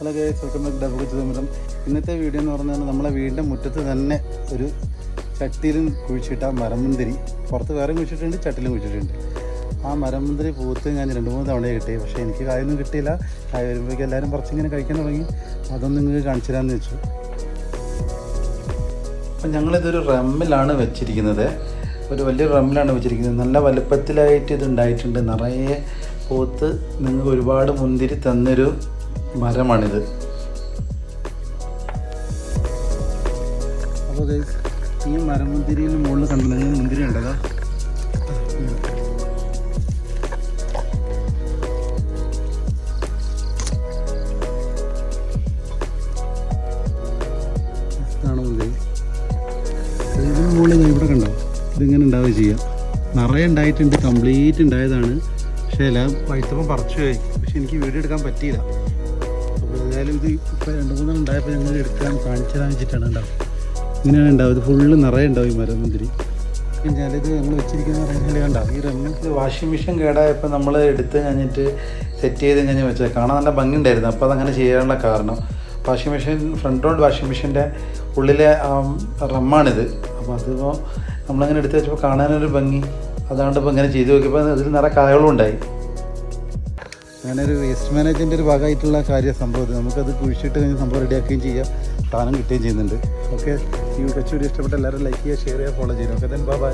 Hello guys, welcome back dub കൊച്ചു തമ്മിലും. ഇന്നത്തെ വീഡിയോ എന്ന് പറഞ്ഞാൽ നമ്മളെ വീടിൻ്റെ മുറ്റത്ത് തന്നെ ഒരു ചട്ടിയിലും കുഴിച്ചിട്ട മരമുന്തിരി, പുറത്ത് വേറെ കുഴിച്ചിട്ടുണ്ട്, ചട്ടിയിലും കുഴിച്ചിട്ടുണ്ട്. ആ മരമുന്തിരി പൂത്ത് ഞാൻ 2-3 തവണയെ കിട്ടി. പക്ഷേ എനിക്ക് കായൊന്നും കിട്ടിയില്ല. കായ വരുമ്പോഴേക്കും എല്ലാവരും കുറച്ചിങ്ങനെ കഴിക്കാൻ തുടങ്ങി. അതൊന്നും നിങ്ങൾക്ക് കാണിച്ചു തരാമെന്ന് വെച്ചു. അപ്പം ഞങ്ങളിതൊരു റമ്മിലാണ് വെച്ചിരിക്കുന്നത്. ഒരു വലിയ റമ്മിലാണ് വെച്ചിരിക്കുന്നത്. നല്ല വലുപ്പത്തിലായിട്ട് ഇത് ഉണ്ടായിട്ടുണ്ട്. നിറയെ പൂത്ത് നിങ്ങൾക്ക് ഒരുപാട് മുന്തിരി തന്നൊരു മരമാണിത്. അപ്പോൾ ഈ മരമുന്തിരിയുടെ മുകളിൽ കണ്ടിട്ടുണ്ടെങ്കിൽ മുന്തിരി ഉണ്ടല്ലോ, ഇതാണ് മുന്തിരി. ഇതിന് മുകളിൽ ഇവിടെ കണ്ടോ, ഇതിങ്ങനെ ഉണ്ടാവുക ചെയ്യാം. നിറയെ ഉണ്ടായിട്ടുണ്ട്, കംപ്ലീറ്റ് ഉണ്ടായതാണ്. പക്ഷേ എല്ലാം പഴുത്തപ്പം പറിച്ചു പോയി. പക്ഷെ എനിക്ക് വീഡിയോ എടുക്കാൻ പറ്റിയില്ല. അപ്പോൾ ഏതായാലും ഇത് ഇപ്പോൾ 2-3 ഉണ്ടായപ്പോൾ ഞങ്ങൾ എടുക്കാൻ കാണിച്ചതാന്ന് വെച്ചിട്ടാണ് ഉണ്ടാവും. ഇങ്ങനെയാണ് ഉണ്ടാവും. ഇത് ഫുള്ള് നിറയെ ഉണ്ടാവും ഈ മരമുന്തിരി. ഞാനിത് ഞങ്ങൾ വെച്ചിരിക്കുന്ന പറയുന്നത് കണ്ടാവും. ഈ റമ്മിൽ വാഷിംഗ് മെഷീൻ കേടായപ്പോൾ നമ്മൾ എടുത്ത് കഴിഞ്ഞിട്ട് സെറ്റ് ചെയ്ത് കഴിഞ്ഞ് വെച്ചാൽ കാണാൻ നല്ല ഭംഗി ഉണ്ടായിരുന്നു. അപ്പോൾ അതങ്ങനെ ചെയ്യാനുള്ള കാരണം washing machine, front load washing മെഷീൻ്റെ ഉള്ളിലെ റമ്മാണിത്. അപ്പോൾ അതിപ്പോൾ നമ്മളങ്ങനെ എടുത്ത് വെച്ചപ്പോൾ കാണാനൊരു ഭംഗി, അതാണ്ട് ഇപ്പോൾ ഇങ്ങനെ ചെയ്ത് നോക്കിയപ്പോൾ അതിൽ നിറയെ കായകളും ഉണ്ടായി. അങ്ങനെയൊരു വേസ്റ്റ് മാനേജ്മെൻ്റ് ഒരു ഭാഗമായിട്ടുള്ള സംഭവം നമുക്കത് കുഴിച്ചിട്ട് കഴിഞ്ഞ് സംഭവം റെഡിയാക്കുകയും ചെയ്യാം, സാധനം കിട്ടുകയും ചെയ്യുന്നുണ്ട്. ഓക്കെ, ഈ കൊച്ചു വീഡിയോ ഇഷ്ടപ്പെട്ട എല്ലാവരും ലൈക്ക് ചെയ്യുക, ഷെയർ ചെയ്യുക, ഫോളോ ചെയ്യുക. Okay, then bye.